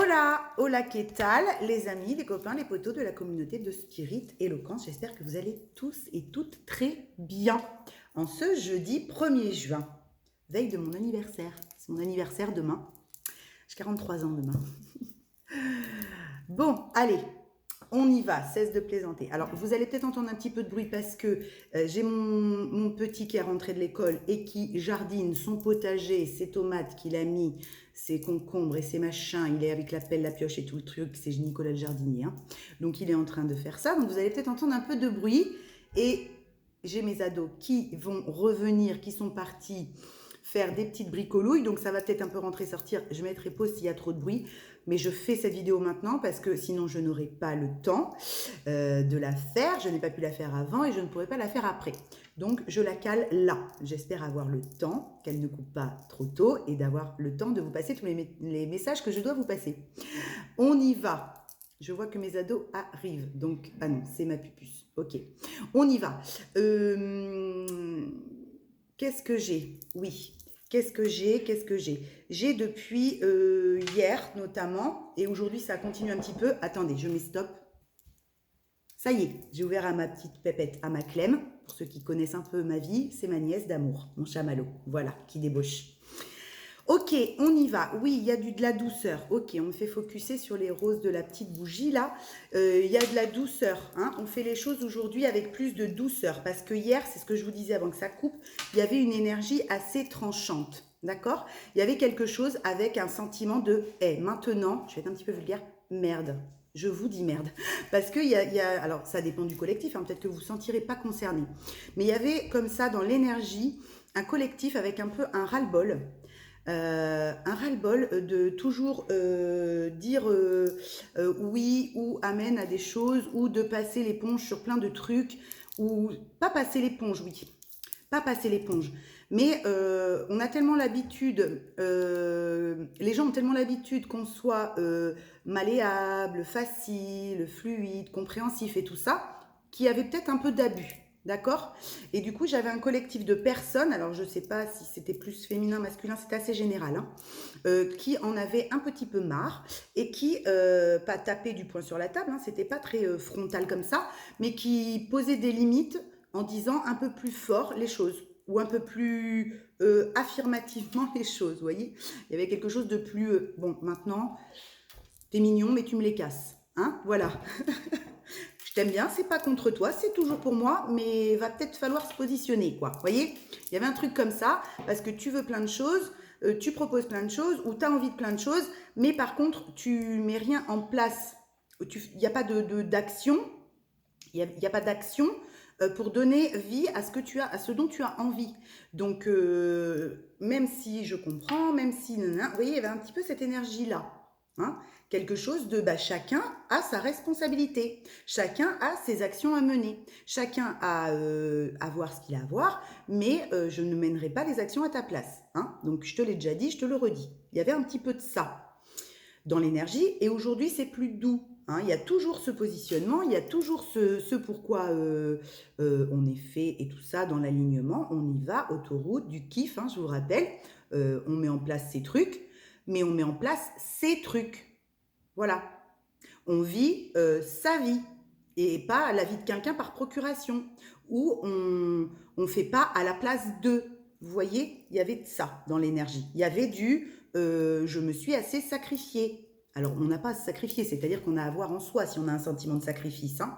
Hola, hola, qu'est-ce les amis, les copains, les potos de la communauté de Spirit Éloquence. J'espère que vous allez tous et toutes très bien. En ce jeudi 1er juin, veille de mon anniversaire. C'est mon anniversaire demain. J'ai 43 ans demain. Bon, allez, on y va, cesse de plaisanter. Alors, vous allez peut-être entendre un petit peu de bruit parce que j'ai mon petit qui est rentré de l'école et qui jardine son potager, ses tomates qu'il a mis, ses concombres et ses machins. Il est avec la pelle, la pioche et tout le truc. C'est Nicolas le jardinier. Hein. Donc, il est en train de faire ça. Donc, vous allez peut-être entendre un peu de bruit. Et j'ai mes ados qui vont revenir, qui sont partis faire des petites bricolouilles. Donc, ça va peut-être un peu rentrer, sortir. Je mettrai pause s'il y a trop de bruit. Mais je fais cette vidéo maintenant parce que sinon je n'aurai pas le temps de la faire. Je n'ai pas pu la faire avant et je ne pourrai pas la faire après. Donc je la cale là. J'espère avoir le temps, qu'elle ne coupe pas trop tôt et d'avoir le temps de vous passer tous les messages que je dois vous passer. On y va. Je vois que mes ados arrivent. Donc, ah non, c'est ma pupuce. Ok, on y va. Qu'est-ce que j'ai? Oui. Qu'est-ce que j'ai? J'ai depuis hier notamment, et aujourd'hui ça continue un petit peu. Attendez, je mets stop. Ça y est, j'ai ouvert à ma petite pépette, à ma Clem. Pour ceux qui connaissent un peu ma vie, c'est ma nièce d'amour, mon chamallow. Voilà, qui débauche. Ok, on y va. Oui, il y a de la douceur. Ok, on me fait focuser sur les roses de la petite bougie là. Il y a de la douceur. Hein. On fait les choses aujourd'hui avec plus de douceur. Parce que hier, c'est ce que je vous disais avant que ça coupe, il y avait une énergie assez tranchante. D'accord? Il y avait quelque chose avec un sentiment de hey, maintenant, je vais être un petit peu vulgaire, merde. Je vous dis merde. Parce que alors ça dépend du collectif, hein, peut-être que vous ne vous sentirez pas concerné. Mais il y avait comme ça dans l'énergie un collectif avec un peu un ras-le-bol. Un ras-le-bol de toujours dire oui ou amen à des choses ou de passer l'éponge sur plein de trucs ou pas passer l'éponge, oui, pas passer l'éponge. Mais on a tellement l'habitude, les gens ont tellement l'habitude qu'on soit malléable, facile, fluide, compréhensif et tout ça, qu'il y avait peut-être un peu d'abus. D'accord? Et du coup, j'avais un collectif de personnes, alors je ne sais pas si c'était plus féminin, masculin, c'était assez général, hein, qui en avaient un petit peu marre et qui, pas tapaient du poing sur la table, hein, c'était pas très frontal comme ça, mais qui posaient des limites en disant un peu plus fort les choses ou un peu plus affirmativement les choses, vous voyez? Il y avait quelque chose de plus, bon, maintenant, t'es mignon, mais tu me les casses, hein? Voilà. Je t'aime bien, c'est pas contre toi, c'est toujours pour moi, mais va peut-être falloir se positionner, quoi. Vous voyez? Il y avait un truc comme ça, parce que tu veux plein de choses, tu proposes plein de choses, ou tu as envie de plein de choses, mais par contre, tu mets rien en place. Il n'y a pas d'action, il n'y a pas d'action pour donner vie à ce que tu as, à ce dont tu as envie. Donc, même si je comprends, même si, vous voyez, il y avait un petit peu cette énergie-là. Hein, quelque chose de chacun a sa responsabilité, chacun a ses actions à mener, chacun a à voir ce qu'il a à voir, mais je ne mènerai pas les actions à ta place. Hein, donc je te l'ai déjà dit, je te le redis. Il y avait un petit peu de ça dans l'énergie et aujourd'hui c'est plus doux. Hein, il y a toujours ce positionnement, il y a toujours ce pourquoi on est fait et tout ça dans l'alignement. On y va, autoroute, du kiff, hein, je vous rappelle. On met en place ces trucs, mais on met en place ces trucs. Voilà. On vit sa vie et pas la vie de quelqu'un par procuration. Ou on ne fait pas à la place d'eux. Vous voyez, il y avait de ça dans l'énergie. Il y avait du je me suis assez sacrifiée. Alors, on n'a pas à se sacrifier, c'est-à-dire qu'on a à voir en soi si on a un sentiment de sacrifice. Hein.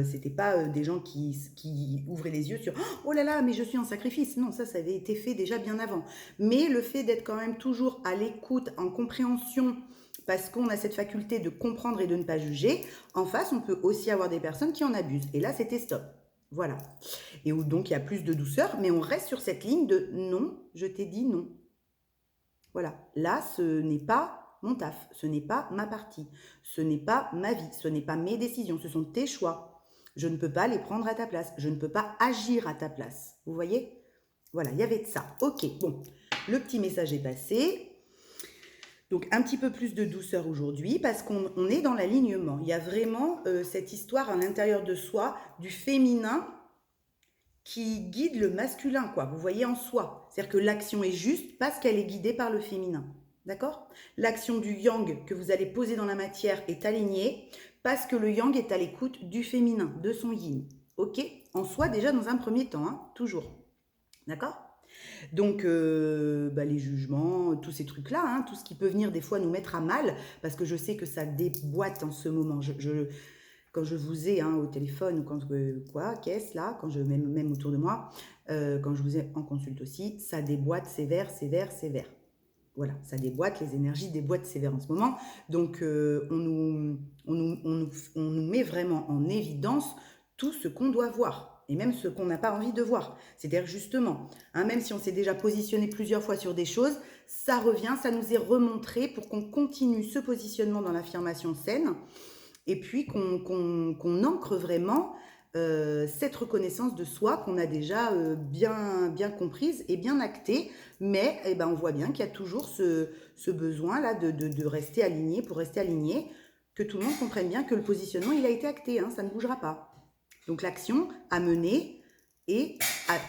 C'était pas des gens qui ouvraient les yeux sur oh là là, mais je suis en sacrifice. Non, ça avait été fait déjà bien avant. Mais le fait d'être quand même toujours à l'écoute, en compréhension, parce qu'on a cette faculté de comprendre et de ne pas juger, en face, on peut aussi avoir des personnes qui en abusent. Et là, c'était stop. Voilà. Et où donc il y a plus de douceur, mais on reste sur cette ligne de non, je t'ai dit non. Voilà. Là, ce n'est pas mon taf, ce n'est pas ma partie, ce n'est pas ma vie, ce n'est pas mes décisions, ce sont tes choix. Je ne peux pas les prendre à ta place, je ne peux pas agir à ta place. Vous voyez? Voilà, il y avait de ça. Ok, bon, le petit message est passé. Donc un petit peu plus de douceur aujourd'hui parce qu'on est dans l'alignement. Il y a vraiment cette histoire à l'intérieur de soi du féminin qui guide le masculin, quoi. Vous voyez en soi. C'est-à-dire que l'action est juste parce qu'elle est guidée par le féminin. D'accord? L'action du yang que vous allez poser dans la matière est alignée parce que le yang est à l'écoute du féminin, de son yin. Ok? En soi, déjà dans un premier temps, hein, toujours. D'accord? Donc, les jugements, tous ces trucs-là, hein, tout ce qui peut venir des fois nous mettre à mal, parce que je sais que ça déboîte en ce moment. Quand je vous ai au téléphone, ou quand qu'est-ce là, quand je même autour de moi, quand je vous ai en consulte aussi, ça déboîte sévère, sévère, sévère. Voilà, ça déboîte, les énergies déboîtent sévère en ce moment. Donc, on nous met vraiment en évidence tout ce qu'on doit voir, et même ce qu'on n'a pas envie de voir. C'est-à-dire justement, même si on s'est déjà positionné plusieurs fois sur des choses, ça revient, ça nous est remontré pour qu'on continue ce positionnement dans l'affirmation saine, et puis qu'on ancre vraiment cette reconnaissance de soi qu'on a déjà bien comprise et bien actée, mais on voit bien qu'il y a toujours ce besoin-là de rester aligné pour rester aligné, que tout le monde comprenne bien que le positionnement, il a été acté, ça ne bougera pas. Donc l'action à mener est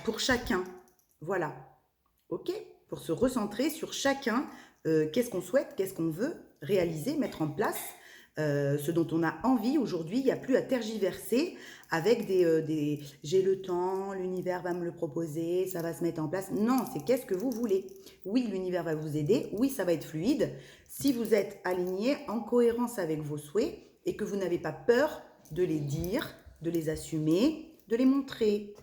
pour chacun. Voilà. OK? Pour se recentrer sur chacun, qu'est-ce qu'on souhaite, qu'est-ce qu'on veut réaliser, mettre en place, ce dont on a envie aujourd'hui. Il n'y a plus à tergiverser avec des j'ai le temps, l'univers va me le proposer, ça va se mettre en place. Non, c'est qu'est-ce que vous voulez. Oui, l'univers va vous aider, oui, ça va être fluide. Si vous êtes aligné, en cohérence avec vos souhaits, et que vous n'avez pas peur de les dire, de les assumer, de les montrer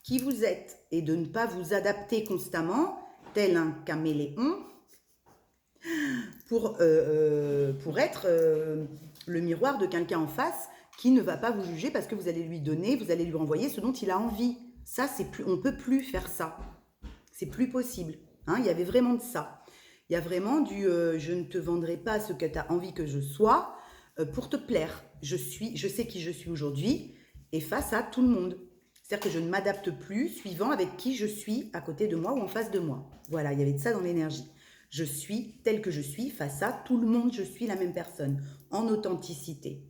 qui vous êtes, et de ne pas vous adapter constamment, tel un caméléon, pour être le miroir de quelqu'un en face qui ne va pas vous juger parce que vous allez lui donner, vous allez lui renvoyer ce dont il a envie. Ça, c'est plus, on ne peut plus faire ça. C'est plus possible. Il y avait vraiment de ça. Il y a vraiment du je ne te vendrai pas ce que tu as envie que je sois pour te plaire. Je sais qui je suis aujourd'hui et face à tout le monde. C'est-à-dire que je ne m'adapte plus suivant avec qui je suis à côté de moi ou en face de moi. Voilà, il y avait de ça dans l'énergie. Je suis telle que je suis face à tout le monde, je suis la même personne, en authenticité.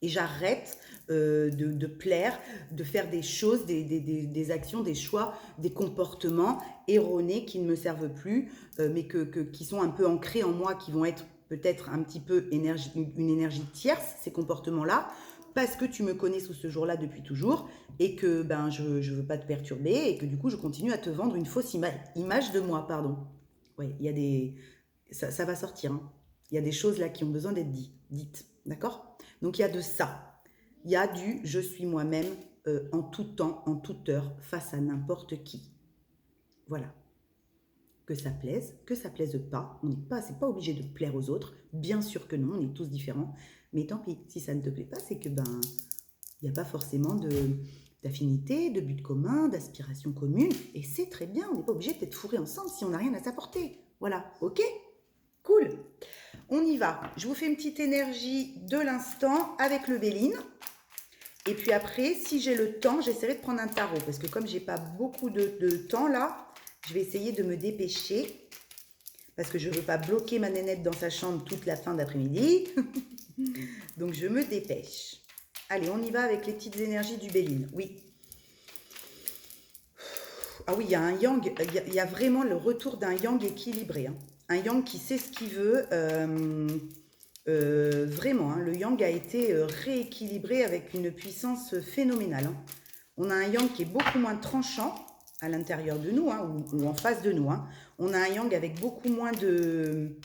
Et j'arrête de plaire, de faire des choses, des actions, des choix, des comportements erronés qui ne me servent plus, mais qui sont un peu ancrés en moi, qui vont être peut-être un petit peu une énergie tierce, ces comportements-là, parce que tu me connais sous ce jour-là depuis toujours, et que je ne veux pas te perturber, et que du coup je continue à te vendre une fausse image de moi, pardon. Oui, il y a des... Ça va sortir. Il y a des choses là qui ont besoin d'être dites. D'accord? Donc, il y a de ça. Il y a du « je suis moi-même en tout temps, en toute heure, face à n'importe qui ». Voilà. Que ça plaise pas. C'est pas obligé de plaire aux autres. Bien sûr que non, on est tous différents. Mais tant pis, si ça ne te plaît pas, c'est que il n'y a pas forcément d'affinité, de but commun, d'aspiration commune. Et c'est très bien, on n'est pas obligé d'être fourrés ensemble si on n'a rien à s'apporter. Voilà, ok? Cool. On y va. Je vous fais une petite énergie de l'instant avec le Béline. Et puis après, si j'ai le temps, j'essaierai de prendre un tarot. Parce que comme j'ai pas beaucoup de temps là, je vais essayer de me dépêcher. Parce que je ne veux pas bloquer ma nénette dans sa chambre toute la fin d'après-midi. Donc je me dépêche. Allez, on y va avec les petites énergies du Béline. Oui. Ah oui, il y a un yang, il y a vraiment le retour d'un yang équilibré. Un yang qui sait ce qu'il veut. Vraiment, le yang a été rééquilibré avec une puissance phénoménale. On a un yang qui est beaucoup moins tranchant à l'intérieur de nous, ou en face de nous. On a un yang avec beaucoup moins de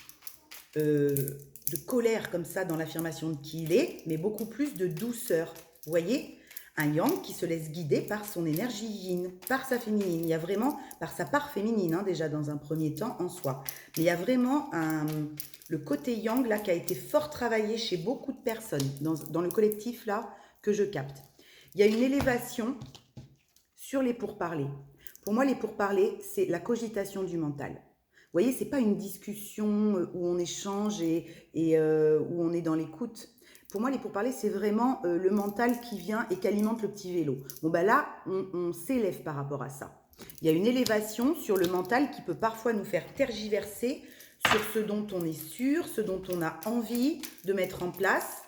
colère comme ça dans l'affirmation de qui il est, mais beaucoup plus de douceur. Vous voyez ? Un yang qui se laisse guider par son énergie yin, par sa féminine. Il y a vraiment, par sa part féminine, déjà dans un premier temps en soi. Mais il y a vraiment le côté yang là qui a été fort travaillé chez beaucoup de personnes, dans le collectif là que je capte. Il y a une élévation sur les pourparlers. Pour moi, les pourparlers, c'est la cogitation du mental. Vous voyez, c'est pas une discussion où on échange et où on est dans l'écoute. Pour moi, les pourparlers, c'est vraiment le mental qui vient et qui alimente le petit vélo. Bon, là, on s'élève par rapport à ça. Il y a une élévation sur le mental qui peut parfois nous faire tergiverser sur ce dont on est sûr, ce dont on a envie de mettre en place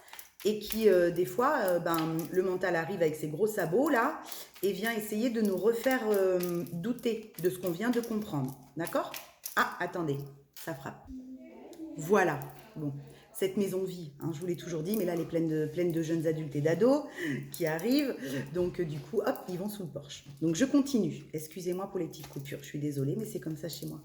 et qui, des fois, le mental arrive avec ses gros sabots, là, et vient essayer de nous refaire douter de ce qu'on vient de comprendre. D'accord ? Ah, attendez, ça frappe. Voilà. Bon, cette maison vie, hein, je vous l'ai toujours dit, mais là, elle est pleine de jeunes adultes et d'ados qui arrivent. Donc, du coup, hop, ils vont sous le porche. Donc, je continue. Excusez-moi pour les petites coupures. Je suis désolée, mais c'est comme ça chez moi.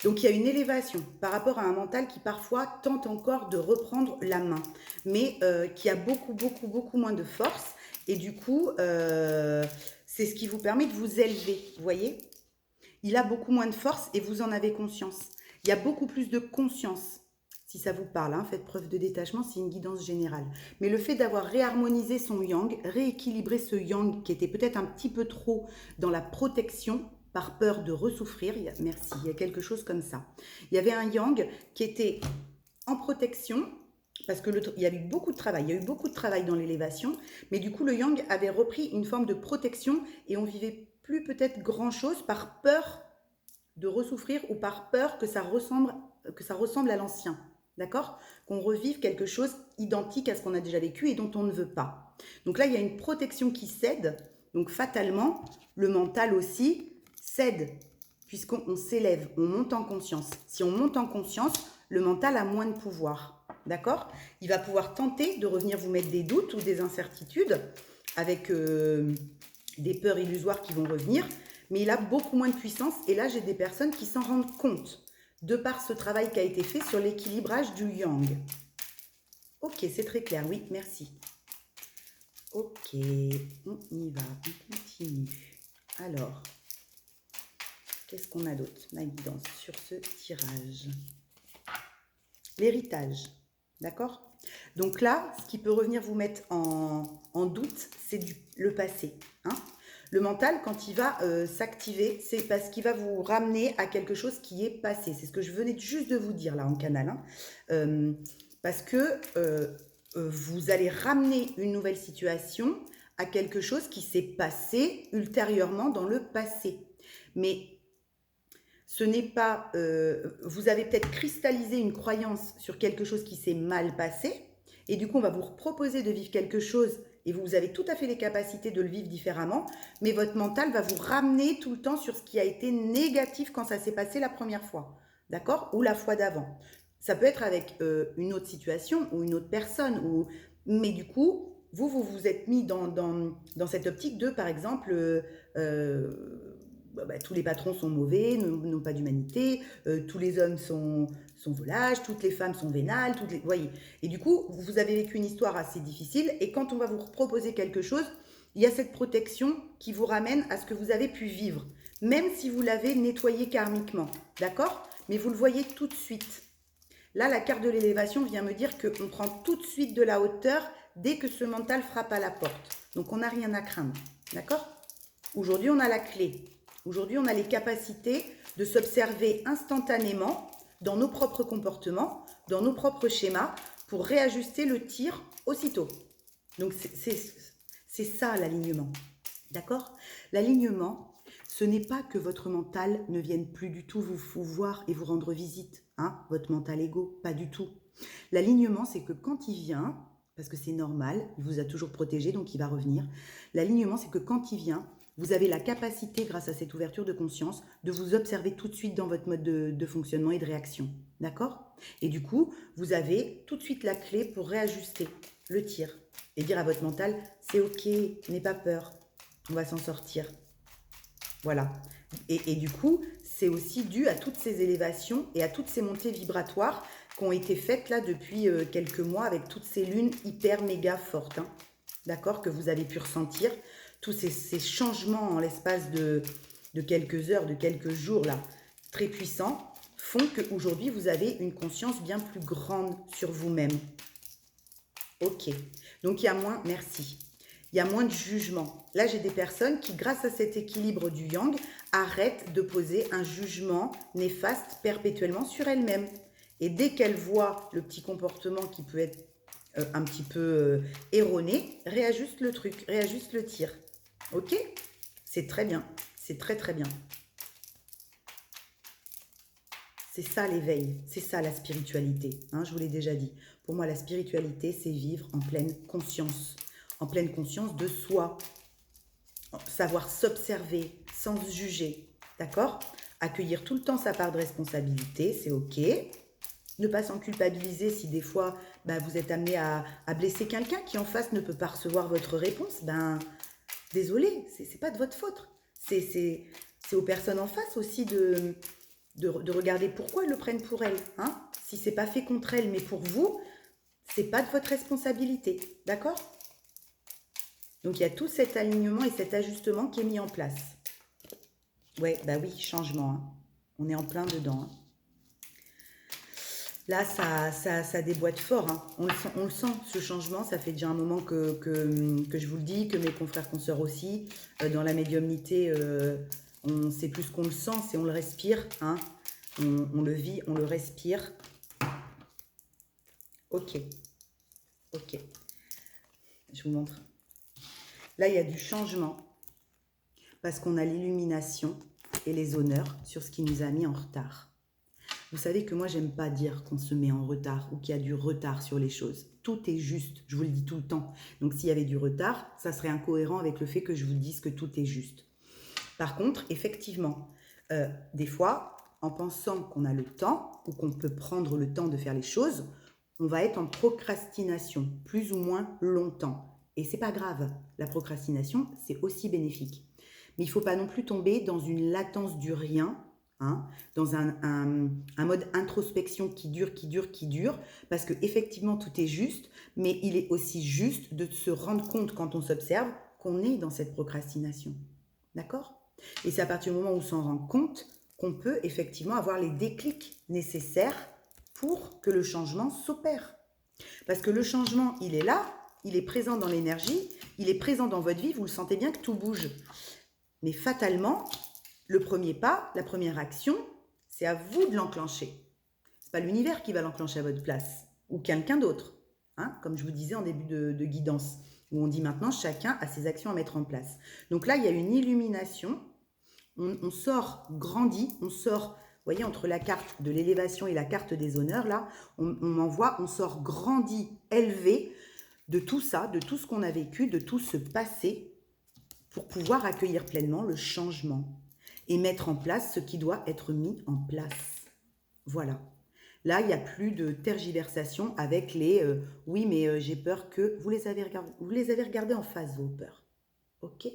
Donc, il y a une élévation par rapport à un mental qui, parfois, tente encore de reprendre la main, mais qui a beaucoup moins de force. Et du coup, c'est ce qui vous permet de vous élever, vous voyez? Il a beaucoup moins de force et vous en avez conscience. Il y a beaucoup plus de conscience. Si ça vous parle, hein, faites preuve de détachement, c'est une guidance générale. Mais le fait d'avoir réharmonisé son yang, rééquilibré ce yang qui était peut-être un petit peu trop dans la protection, par peur de ressouffrir, merci, il y a quelque chose comme ça. Il y avait un yang qui était en protection, parce qu'il y a eu beaucoup de travail, il y a eu beaucoup de travail dans l'élévation, mais du coup le yang avait repris une forme de protection et on vivait plus peut-être grand-chose par peur de ressouffrir ou par peur que ça ressemble à l'ancien. D'accord? Qu'on revive quelque chose identique à ce qu'on a déjà vécu et dont on ne veut pas. Donc là, il y a une protection qui cède. Donc fatalement, le mental aussi cède, puisqu'on s'élève, on monte en conscience. Si on monte en conscience, le mental a moins de pouvoir. D'accord? Il va pouvoir tenter de revenir vous mettre des doutes ou des incertitudes avec des peurs illusoires qui vont revenir, mais il a beaucoup moins de puissance. Et là, j'ai des personnes qui s'en rendent compte de par ce travail qui a été fait sur l'équilibrage du yang. Ok, c'est très clair, oui, merci. Ok, on y va, on continue. Alors, qu'est-ce qu'on a d'autre, ma guidance, sur ce tirage? L'héritage, d'accord? Donc là, ce qui peut revenir vous mettre en doute, c'est le passé. Hein? Le mental, quand il va s'activer, c'est parce qu'il va vous ramener à quelque chose qui est passé. C'est ce que je venais juste de vous dire là en canal. Hein. Parce que vous allez ramener une nouvelle situation à quelque chose qui s'est passé ultérieurement dans le passé. Mais ce n'est pas... vous avez peut-être cristallisé une croyance sur quelque chose qui s'est mal passé. Et du coup, on va vous proposer de vivre quelque chose et vous avez tout à fait les capacités de le vivre différemment, mais votre mental va vous ramener tout le temps sur ce qui a été négatif quand ça s'est passé la première fois, d'accord? Ou la fois d'avant. Ça peut être avec une autre situation ou une autre personne, mais du coup, vous êtes mis dans cette optique de, par exemple, tous les patrons sont mauvais, n'ont pas d'humanité, tous les hommes sont volages, toutes les femmes sont vénales, voyez. Et du coup, vous avez vécu une histoire assez difficile et quand on va vous proposer quelque chose, il y a cette protection qui vous ramène à ce que vous avez pu vivre, même si vous l'avez nettoyé karmiquement, d'accord? Mais vous le voyez tout de suite. Là, la carte de l'élévation vient me dire qu'on prend tout de suite de la hauteur dès que ce mental frappe à la porte. Donc, on n'a rien à craindre, d'accord? Aujourd'hui, on a la clé. Aujourd'hui, on a les capacités de s'observer instantanément dans nos propres comportements, dans nos propres schémas, pour réajuster le tir aussitôt. Donc, c'est ça l'alignement. D'accord? L'alignement, ce n'est pas que votre mental ne vienne plus du tout vous voir et vous rendre visite. Hein, votre mental égo, pas du tout. L'alignement, c'est que quand il vient, parce que c'est normal, il vous a toujours protégé, donc il va revenir. L'alignement, c'est que quand il vient, vous avez la capacité, grâce à cette ouverture de conscience, de vous observer tout de suite dans votre mode de fonctionnement et de réaction. D'accord? Et du coup, vous avez tout de suite la clé pour réajuster le tir et dire à votre mental, c'est ok, n'aie pas peur, on va s'en sortir. Voilà. Et du coup, c'est aussi dû à toutes ces élévations et à toutes ces montées vibratoires qui ont été faites là depuis quelques mois avec toutes ces lunes hyper méga fortes. Hein. D'accord? Que vous avez pu ressentir. Tous ces changements en l'espace de quelques heures, de quelques jours là, très puissants, font qu'aujourd'hui, vous avez une conscience bien plus grande sur vous-même. Ok. Donc, il y a moins... Merci. Il y a moins de jugement. Là, j'ai des personnes qui, grâce à cet équilibre du yang, arrêtent de poser un jugement néfaste perpétuellement sur elles-mêmes. Et dès qu'elles voient le petit comportement qui peut être un petit peu erroné, réajustent le truc, réajustent le tir. Ok? C'est très bien. C'est très très bien. C'est ça l'éveil, c'est ça la spiritualité. Hein, je vous l'ai déjà dit. Pour moi, la spiritualité, c'est vivre en pleine conscience de soi, savoir s'observer sans se juger, d'accord? Accueillir tout le temps sa part de responsabilité, c'est ok, Ne pas s'en culpabiliser si des fois bah, vous êtes amené à blesser quelqu'un qui en face ne peut pas recevoir votre réponse. Ben, désolé, c'est pas de votre faute. C'est aux personnes en face aussi de regarder pourquoi elles le prennent pour elles. Hein. Si c'est pas fait contre elles, mais pour vous, c'est pas de votre responsabilité. D'accord? Donc, il y a tout cet alignement et cet ajustement qui est mis en place. Ouais, bah oui, changement. Hein. On est en plein dedans. Hein. Là, ça déboîte fort. Hein. On le sent, ce changement. Ça fait déjà un moment que je vous le dis, que mes confrères, consoeurs aussi. Dans la médiumnité, on sait plus qu'on le sent, c'est on le respire. Hein. On le vit, on le respire. Ok. Ok. Je vous montre. Là, il y a du changement. Parce qu'on a l'illumination et les honneurs sur ce qui nous a mis en retard. Vous savez que moi, j'aime pas dire qu'on se met en retard ou qu'il y a du retard sur les choses. Tout est juste, je vous le dis tout le temps. Donc, s'il y avait du retard, ça serait incohérent avec le fait que je vous dise que tout est juste. Par contre, effectivement, des fois, en pensant qu'on a le temps ou qu'on peut prendre le temps de faire les choses, on va être en procrastination plus ou moins longtemps. Et c'est pas grave, la procrastination, c'est aussi bénéfique. Mais il ne faut pas non plus tomber dans une latence du rien, hein, dans un mode introspection qui dure, parce qu'effectivement tout est juste, mais il est aussi juste de se rendre compte quand on s'observe qu'on est dans cette procrastination. D'accord? Et c'est à partir du moment où on s'en rend compte qu'on peut effectivement avoir les déclics nécessaires pour que le changement s'opère. Parce que le changement, il est là, il est présent dans l'énergie, il est présent dans votre vie, vous le sentez bien que tout bouge. Mais fatalement, le premier pas, la première action, c'est à vous de l'enclencher. Ce n'est pas l'univers qui va l'enclencher à votre place, ou quelqu'un d'autre, hein, comme je vous disais en début de guidance, où on dit maintenant chacun a ses actions à mettre en place. Donc là, il y a une illumination, on sort grandi, on sort, vous voyez, entre la carte de l'élévation et la carte des honneurs, là, on sort grandi, élevé de tout ça, de tout ce qu'on a vécu, de tout ce passé, pour pouvoir accueillir pleinement le changement et mettre en place ce qui doit être mis en place. Voilà. Là, il n'y a plus de tergiversation avec les oui, mais j'ai peur que vous les avez regardés en face, vos peurs. Ok.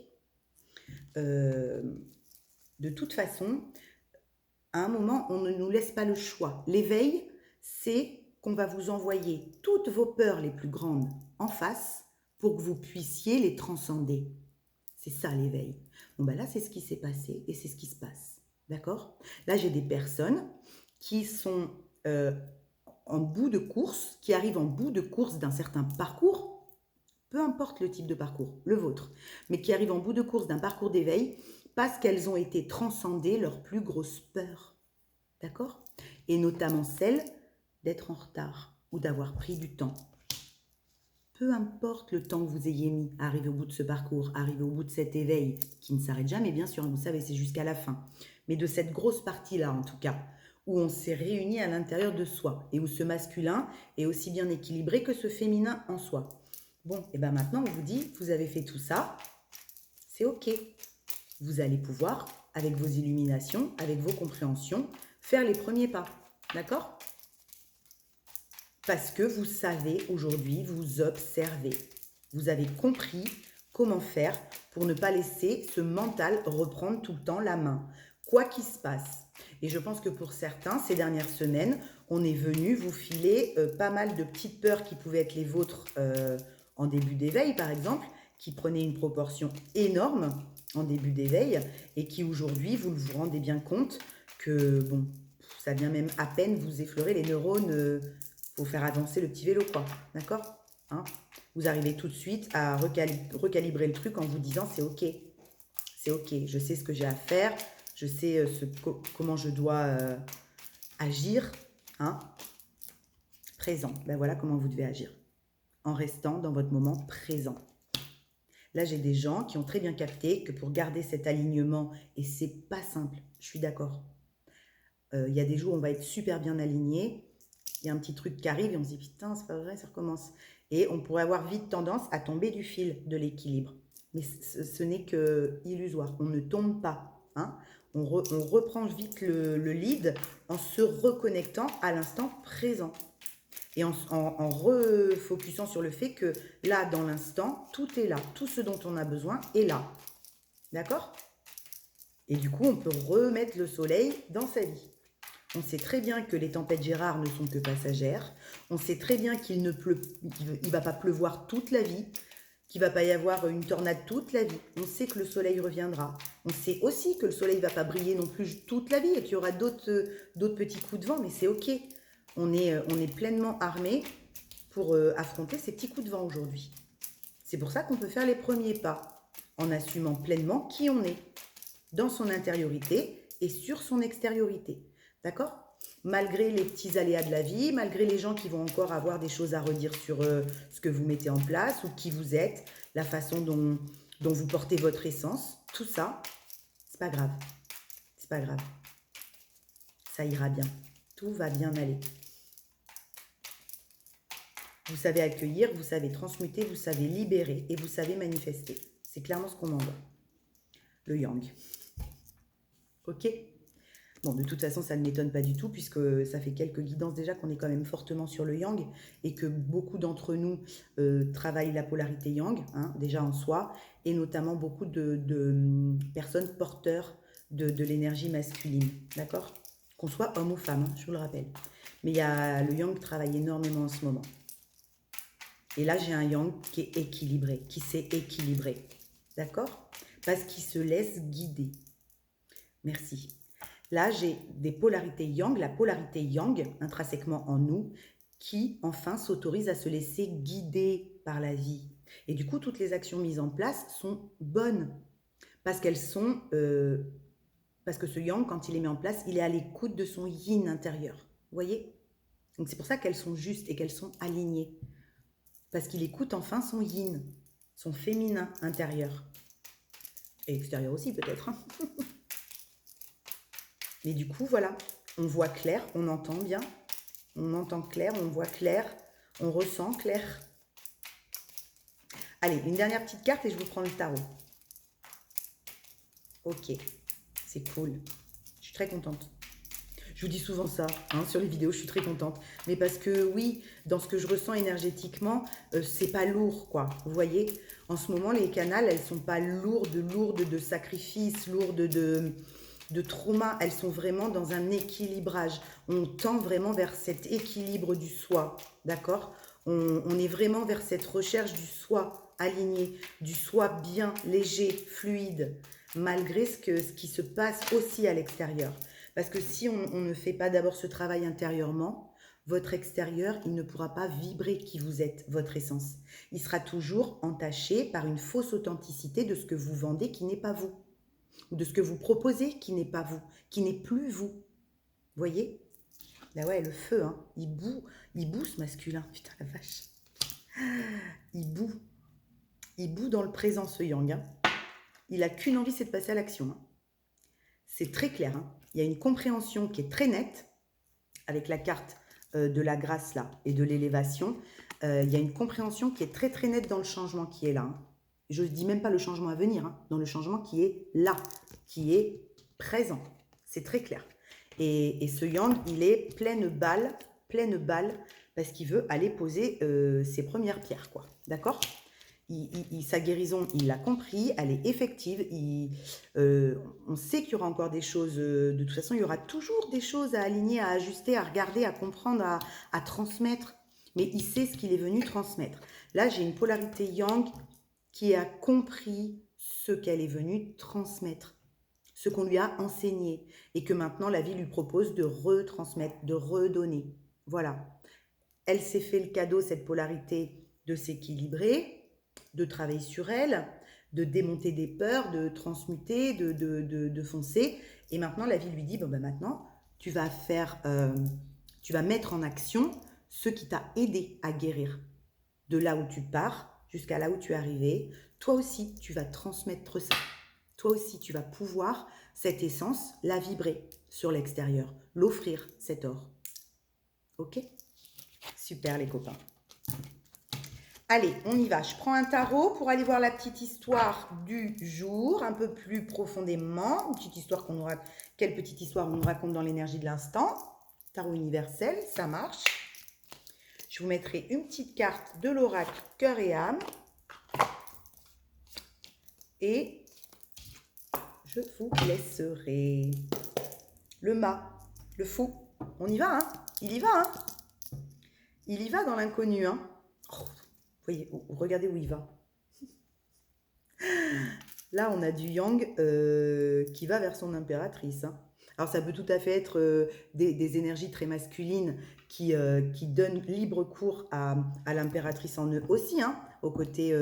De toute façon, à un moment, on ne nous laisse pas le choix. L'éveil, c'est qu'on va vous envoyer toutes vos peurs les plus grandes en face pour que vous puissiez les transcender. C'est ça l'éveil. Bon, ben là, c'est ce qui s'est passé et c'est ce qui se passe. D'accord? Là, j'ai des personnes qui sont en bout de course, qui arrivent en bout de course d'un certain parcours, peu importe le type de parcours, le vôtre, mais qui arrivent en bout de course d'un parcours d'éveil parce qu'elles ont été transcendées leurs plus grosses peurs. D'accord? Et notamment celle d'être en retard ou d'avoir pris du temps. Peu importe le temps que vous ayez mis à arriver au bout de ce parcours, à arriver au bout de cet éveil, qui ne s'arrête jamais, bien sûr, vous savez, c'est jusqu'à la fin. Mais de cette grosse partie-là, en tout cas, où on s'est réunis à l'intérieur de soi, et où ce masculin est aussi bien équilibré que ce féminin en soi. Bon, et bien maintenant, on vous dit, vous avez fait tout ça, c'est OK. Vous allez pouvoir, avec vos illuminations, avec vos compréhensions, faire les premiers pas. D'accord ? Parce que vous savez aujourd'hui, vous observez. Vous avez compris comment faire pour ne pas laisser ce mental reprendre tout le temps la main, quoi qu'il se passe. Et je pense que pour certains, ces dernières semaines, on est venu vous filer pas mal de petites peurs qui pouvaient être les vôtres en début d'éveil, par exemple, qui prenaient une proportion énorme en début d'éveil et qui aujourd'hui, vous vous rendez bien compte que, bon, ça vient même à peine vous effleurer les neurones pour faire avancer le petit vélo, quoi. D'accord, hein? Vous arrivez tout de suite à recalibrer le truc en vous disant c'est OK. C'est OK. Je sais ce que j'ai à faire. Je sais comment je dois agir. Hein? Présent. Ben voilà comment vous devez agir. En restant dans votre moment présent. Là, j'ai des gens qui ont très bien capté que pour garder cet alignement, et c'est pas simple, je suis d'accord. Il y a des jours où on va être super bien aligné. Il y a un petit truc qui arrive et on se dit putain, c'est pas vrai, ça recommence. Et on pourrait avoir vite tendance à tomber du fil de l'équilibre. Mais ce n'est que illusoire. On ne tombe pas. Hein, On reprend vite le lead en se reconnectant à l'instant présent. Et en refocusant sur le fait que là, dans l'instant, tout est là. Tout ce dont on a besoin est là. D'accord? Et du coup, on peut remettre le soleil dans sa vie. On sait très bien que les tempêtes Gérard ne sont que passagères. On sait très bien qu'il ne va pas pleuvoir toute la vie, qu'il ne va pas y avoir une tornade toute la vie. On sait que le soleil reviendra. On sait aussi que le soleil ne va pas briller non plus toute la vie et qu'il y aura d'autres petits coups de vent, mais c'est ok. On est pleinement armé pour affronter ces petits coups de vent aujourd'hui. C'est pour ça qu'on peut faire les premiers pas en assumant pleinement qui on est dans son intériorité et sur son extériorité. D'accord? Malgré les petits aléas de la vie, malgré les gens qui vont encore avoir des choses à redire sur ce que vous mettez en place ou qui vous êtes, la façon dont vous portez votre essence, tout ça, c'est pas grave. C'est pas grave. Ça ira bien. Tout va bien aller. Vous savez accueillir, vous savez transmuter, vous savez libérer et vous savez manifester. C'est clairement ce qu'on envoie. Le yang. Ok? Bon, de toute façon, ça ne m'étonne pas du tout puisque ça fait quelques guidances déjà qu'on est quand même fortement sur le yang et que beaucoup d'entre nous travaillent la polarité yang, hein, déjà en soi, et notamment beaucoup de personnes porteurs de l'énergie masculine, d'accord? Qu'on soit homme ou femme, hein, je vous le rappelle. Mais il y a le yang qui travaille énormément en ce moment. Et là, j'ai un yang qui est équilibré, qui s'est équilibré. D'accord? Parce qu'il se laisse guider. Merci. Là, j'ai des polarités yang, la polarité yang, intrinsèquement en nous, qui, enfin, s'autorise à se laisser guider par la vie. Et du coup, toutes les actions mises en place sont bonnes. Parce qu'elles sont... parce que ce yang, quand il est mis en place, il est à l'écoute de son yin intérieur. Vous voyez? Donc, c'est pour ça qu'elles sont justes et qu'elles sont alignées. Parce qu'il écoute enfin son yin, son féminin intérieur. Et extérieur aussi peut-être. Hein. Mais du coup, voilà, on voit clair, on entend bien. On entend clair, on voit clair, on ressent clair. Allez, une dernière petite carte et je vous prends le tarot. Ok, c'est cool. Je suis très contente. Je vous dis souvent ça, hein, sur les vidéos, je suis très contente. Mais parce que oui, dans ce que je ressens énergétiquement, c'est pas lourd, quoi. Vous voyez, en ce moment, les canals, elles sont pas lourdes de sacrifices, lourdes de trauma. Elles sont vraiment dans un équilibrage. On tend vraiment vers cet équilibre du soi, d'accord? On est vraiment vers cette recherche du soi aligné, du soi bien, léger, fluide, malgré ce qui se passe aussi à l'extérieur. Parce que si on ne fait pas d'abord ce travail intérieurement, votre extérieur, il ne pourra pas vibrer qui vous êtes, votre essence. Il sera toujours entaché par une fausse authenticité de ce que vous vendez qui n'est pas vous. Ou de ce que vous proposez qui n'est pas vous, qui n'est plus vous. Vous voyez? Là ouais, le feu, hein, il bout ce masculin. Putain la vache. Il bout dans le présent ce yang. Hein. Il n'a qu'une envie, c'est de passer à l'action. Hein. C'est très clair. Hein. Il y a une compréhension qui est très nette avec la carte de la grâce là et de l'élévation. Il y a une compréhension qui est très très nette dans le changement qui est là. Hein. Je ne dis même pas le changement à venir, hein, dans le changement qui est là, qui est présent. C'est très clair. Et ce yang, il est pleine balle, parce qu'il veut aller poser ses premières pierres, quoi. D'accord? Sa guérison, il l'a compris, elle est effective. On sait qu'il y aura encore des choses, de toute façon, il y aura toujours des choses à aligner, à ajuster, à regarder, à comprendre, à transmettre. Mais il sait ce qu'il est venu transmettre. Là, j'ai une polarité yang qui a compris ce qu'elle est venue transmettre, ce qu'on lui a enseigné et que maintenant la vie lui propose de retransmettre, de redonner. Voilà. Elle s'est fait le cadeau, cette polarité, de s'équilibrer, de travailler sur elle, de démonter des peurs, de transmuter, de foncer. Et maintenant, la vie lui dit, bon ben maintenant, tu vas mettre en action ce qui t'a aidé à guérir. De là où tu pars, jusqu'à là où tu es arrivé, toi aussi, tu vas transmettre ça. Toi aussi, tu vas pouvoir, cette essence, la vibrer sur l'extérieur, l'offrir, cet or. Ok? Super, les copains. Allez, on y va. Je prends un tarot pour aller voir la petite histoire du jour, un peu plus profondément. Une petite histoire qu'on nous raconte. Quelle petite histoire on nous raconte dans l'énergie de l'instant? Tarot universel, ça marche. Je vous mettrai une petite carte de l'oracle cœur et âme. Et je vous laisserai. Le mât, le fou. On y va, hein? Il y va, hein? Il y va dans l'inconnu, hein? Oh, voyez, regardez où il va. Là, on a du yang qui va vers son impératrice. Hein. Alors, ça peut tout à fait être des énergies très masculines qui donnent libre cours à l'impératrice en eux aussi, hein, au côté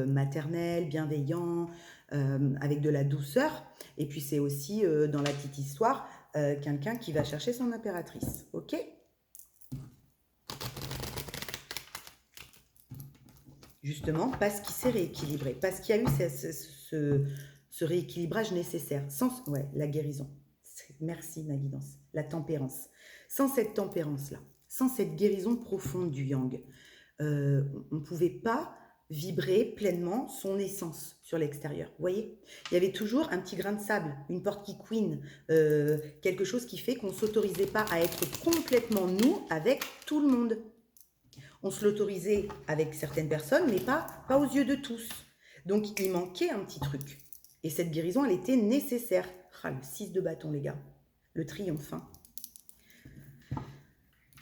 maternel, bienveillant, avec de la douceur. Et puis, c'est aussi, dans la petite histoire, quelqu'un qui va chercher son impératrice. OK ? Justement, parce qu'il s'est rééquilibré, parce qu'il y a eu ce rééquilibrage nécessaire. Sans, ouais, la guérison. Merci, ma guidance. La tempérance. Sans cette tempérance-là, sans cette guérison profonde du yang, on ne pouvait pas vibrer pleinement son essence sur l'extérieur. Vous voyez ? Il y avait toujours un petit grain de sable, une porte qui couine, quelque chose qui fait qu'on ne s'autorisait pas à être complètement nous avec tout le monde. On se l'autorisait avec certaines personnes, mais pas aux yeux de tous. Donc, il manquait un petit truc. Et cette guérison, elle était nécessaire. Ah, le 6 de bâton, les gars. Le triomphe. Hein.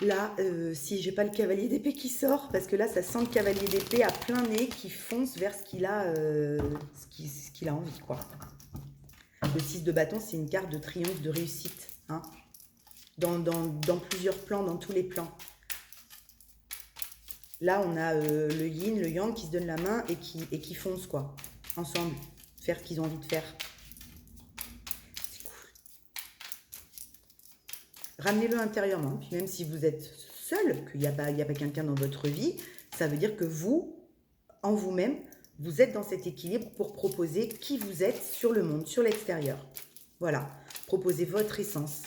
Là, si j'ai pas le cavalier d'épée qui sort, parce que là, ça sent le cavalier d'épée à plein nez qui fonce vers ce qu'il a, envie, quoi. Le 6 de bâton, c'est une carte de triomphe, de réussite. Hein. Dans plusieurs plans, dans tous les plans. Là, on a le yin, le yang qui se donnent la main et qui foncent, quoi. Ensemble. Faire ce qu'ils ont envie de faire. C'est cool. Ramenez-le intérieurement. Puis même si vous êtes seul, qu'il n'y a pas quelqu'un dans votre vie, ça veut dire que vous, en vous-même, vous êtes dans cet équilibre pour proposer qui vous êtes sur le monde, sur l'extérieur. Voilà. Proposez votre essence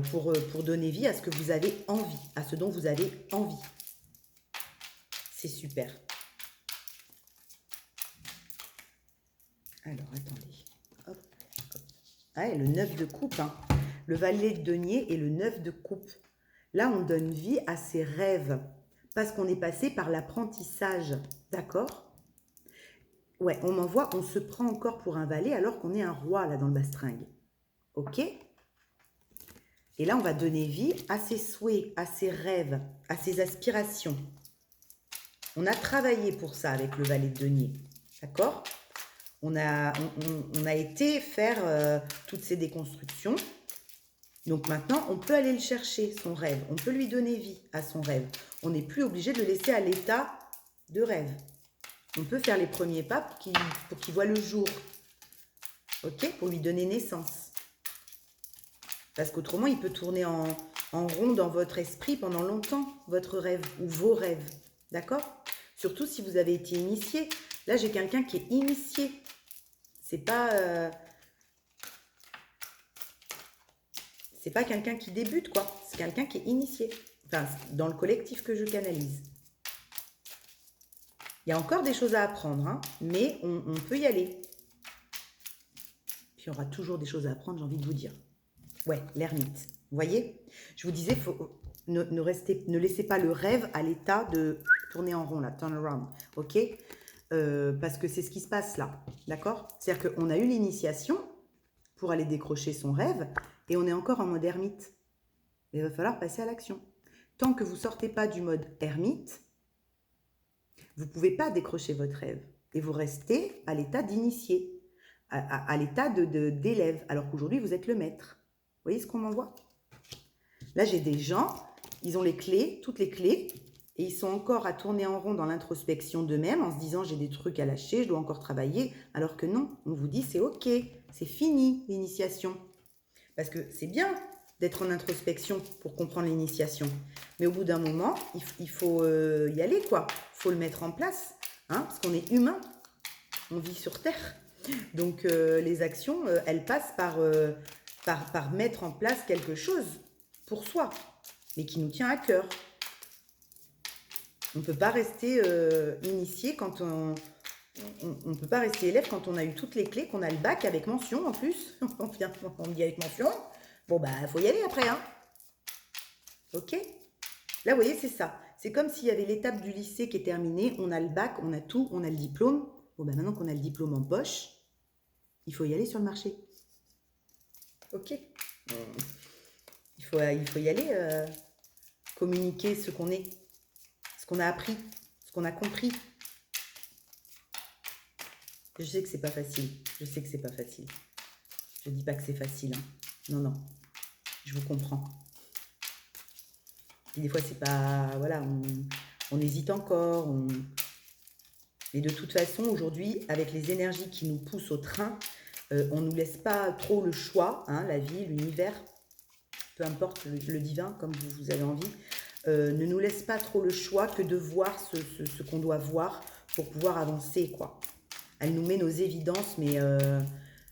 pour donner vie à ce que vous avez envie, à ce dont vous avez envie. C'est super. Alors, attendez. Hop, hop. Ah, et le 9 de coupe. Hein. Le valet de denier et le 9 de coupe. Là, on donne vie à ses rêves. Parce qu'on est passé par l'apprentissage. D'accord ? Ouais, on m'envoie, on se prend encore pour un valet alors qu'on est un roi, là, dans le bastringue. OK ? Et là, on va donner vie à ses souhaits, à ses rêves, à ses aspirations. On a travaillé pour ça avec le valet de denier, d'accord ? On a été faire toutes ces déconstructions. Donc maintenant, on peut aller le chercher, son rêve. On peut lui donner vie à son rêve. On n'est plus obligé de le laisser à l'état de rêve. On peut faire les premiers pas pour qu'il voit le jour. OK ? Pour lui donner naissance. Parce qu'autrement, il peut tourner en rond dans votre esprit pendant longtemps, votre rêve ou vos rêves. D'accord ? Surtout si vous avez été initié. Là, j'ai quelqu'un qui est initié. C'est pas quelqu'un qui débute, quoi. C'est quelqu'un qui est initié. Enfin, dans le collectif que je canalise. Il y a encore des choses à apprendre, hein, mais on peut y aller. Puis il y aura toujours des choses à apprendre, j'ai envie de vous dire. Ouais, l'ermite. Vous voyez ? Je vous disais, ne laissez pas le rêve à l'état de tourner en rond, là, turn around, ok ? Parce que c'est ce qui se passe là, d'accord ? C'est-à-dire qu'on a eu l'initiation pour aller décrocher son rêve et on est encore en mode ermite. Il va falloir passer à l'action. Tant que vous ne sortez pas du mode ermite, vous ne pouvez pas décrocher votre rêve et vous restez à l'état d'initié, à l'état d'élève, alors qu'aujourd'hui, vous êtes le maître. Vous voyez ce qu'on m'envoie ? Là, j'ai des gens, ils ont les clés, toutes les clés, et ils sont encore à tourner en rond dans l'introspection d'eux-mêmes en se disant j'ai des trucs à lâcher, je dois encore travailler, alors que non, on vous dit c'est ok, c'est fini l'initiation. Parce que c'est bien d'être en introspection pour comprendre l'initiation, mais au bout d'un moment, il faut y aller, quoi. Il faut le mettre en place, hein, parce qu'on est humain, on vit sur Terre. Donc les actions, elles passent par mettre en place quelque chose pour soi, mais qui nous tient à cœur. On ne peut pas rester initié quand on ne peut pas rester élève quand on a eu toutes les clés, qu'on a le bac avec mention en plus. On dit avec mention. Bon, bah, il faut y aller après, hein. Ok? Là, vous voyez, c'est ça. C'est comme s'il y avait l'étape du lycée qui est terminée. On a le bac, on a tout, on a le diplôme. Bon, bah, maintenant qu'on a le diplôme en poche, il faut y aller sur le marché. Ok? Il faut y aller communiquer ce qu'on est, ce qu'on a appris, ce qu'on a compris. Je sais que c'est pas facile. Je sais que c'est pas facile. Je dis pas que c'est facile. Hein. Non, non. Je vous comprends. Et des fois, c'est pas... Voilà, on hésite encore. Mais de toute façon, aujourd'hui, avec les énergies qui nous poussent au train, on ne nous laisse pas trop le choix, hein, la vie, l'univers, peu importe le divin, comme vous avez envie, ne nous laisse pas trop le choix que de voir ce qu'on doit voir pour pouvoir avancer, quoi. Elle nous met nos évidences, mais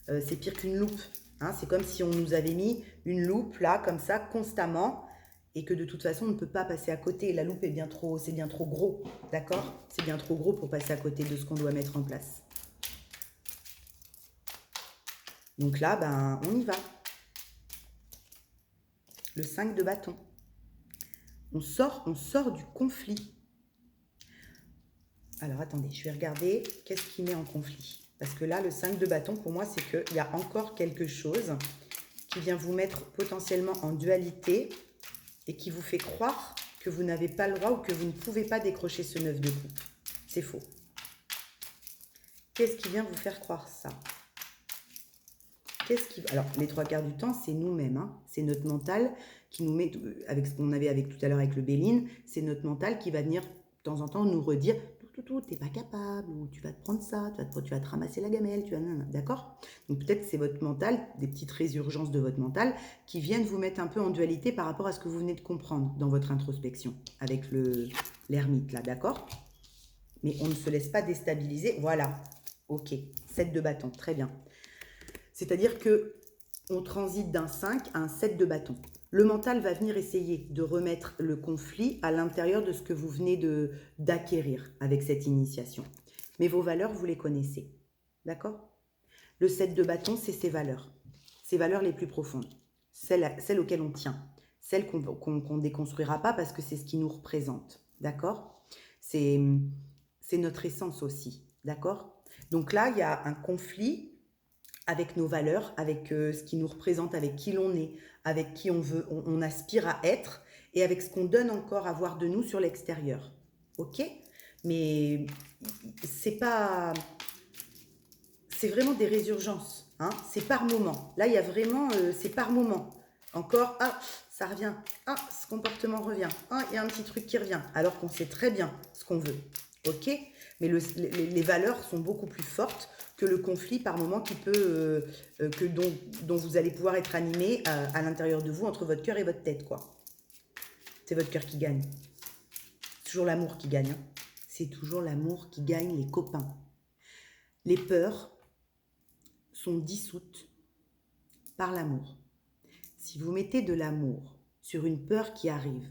c'est pire qu'une loupe. Hein. C'est comme si on nous avait mis une loupe, là, comme ça, constamment, et que de toute façon, on ne peut pas passer à côté. La loupe est bien trop, c'est bien trop gros, d'accord? C'est bien trop gros pour passer à côté de ce qu'on doit mettre en place. Donc là, ben, on y va. Le 5 de bâton. On sort du conflit. Alors, attendez, je vais regarder qu'est-ce qui met en conflit. Parce que là, le 5 de bâton, pour moi, c'est qu'il y a encore quelque chose qui vient vous mettre potentiellement en dualité et qui vous fait croire que vous n'avez pas le droit ou que vous ne pouvez pas décrocher ce 9 de coupe. C'est faux. Qu'est-ce qui vient vous faire croire ça? Alors, les trois quarts du temps, c'est nous-mêmes. Hein. C'est notre mental qui nous met, avec ce qu'on avait avec tout à l'heure avec le Béline, c'est notre mental qui va venir de temps en temps nous redire t'es pas capable, ou tu vas te prendre ça, tu vas te ramasser la gamelle, d'accord? Donc peut-être que c'est votre mental, des petites résurgences de votre mental qui viennent vous mettre un peu en dualité par rapport à ce que vous venez de comprendre dans votre introspection avec l'ermite, là, d'accord? Mais on ne se laisse pas déstabiliser, voilà, ok, 7 de bâton, très bien. C'est-à-dire que on transite d'un 5 à un 7 de bâton. Le mental va venir essayer de remettre le conflit à l'intérieur de ce que vous venez d'acquérir avec cette initiation. Mais vos valeurs, vous les connaissez. D'accord? Le 7 de bâton, c'est ses valeurs les plus profondes. Celles auxquelles on tient. Celles qu'on ne déconstruira pas parce que c'est ce qui nous représente. D'accord? C'est notre essence aussi. D'accord? Donc là, il y a un conflit avec nos valeurs, avec ce qui nous représente, avec qui l'on est, avec qui on aspire à être, et avec ce qu'on donne encore à voir de nous sur l'extérieur. Ok? Mais c'est pas... C'est vraiment des résurgences. Hein? C'est par moment. Là, il y a vraiment... c'est par moment. Encore, ah, ça revient. Ah, ce comportement revient. Ah, il y a un petit truc qui revient. Alors qu'on sait très bien ce qu'on veut. Ok? Mais les valeurs sont beaucoup plus fortes que le conflit par moment qui peut, dont vous allez pouvoir être animé à l'intérieur de vous, entre votre cœur et votre tête, quoi. C'est votre cœur qui gagne. C'est toujours l'amour qui gagne. Hein. C'est toujours l'amour qui gagne, les copains. Les peurs sont dissoutes par l'amour. Si vous mettez de l'amour sur une peur qui arrive,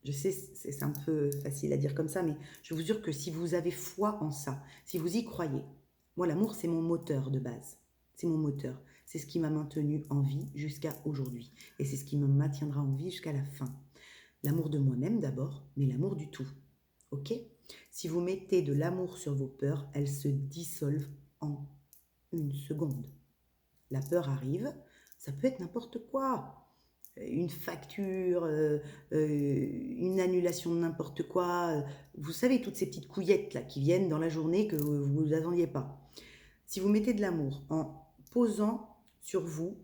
je sais, c'est un peu facile à dire comme ça, mais je vous jure que si vous avez foi en ça, si vous y croyez, moi, l'amour, c'est mon moteur de base. C'est mon moteur. C'est ce qui m'a maintenu en vie jusqu'à aujourd'hui. Et c'est ce qui me maintiendra en vie jusqu'à la fin. L'amour de moi-même d'abord, mais l'amour du tout. Ok? Si vous mettez de l'amour sur vos peurs, elles se dissolvent en une seconde. La peur arrive, ça peut être n'importe quoi. Une facture, une annulation de n'importe quoi. Vous savez, toutes ces petites couillettes là qui viennent dans la journée que vous n'attendiez pas. Si vous mettez de l'amour en posant sur vous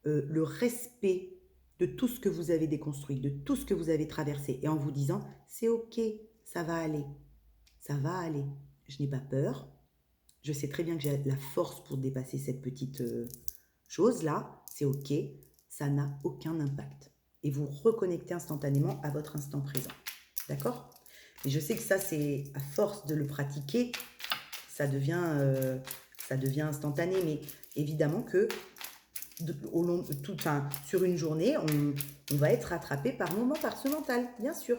le respect de tout ce que vous avez déconstruit, de tout ce que vous avez traversé, et en vous disant, c'est ok, ça va aller, je n'ai pas peur, je sais très bien que j'ai la force pour dépasser cette petite chose-là, c'est ok, ça n'a aucun impact. Et vous reconnectez instantanément à votre instant présent. D'accord? Et je sais que ça, c'est à force de le pratiquer, ça devient instantané. Mais évidemment que sur une journée, on va être rattrapé par moment par ce mental, bien sûr.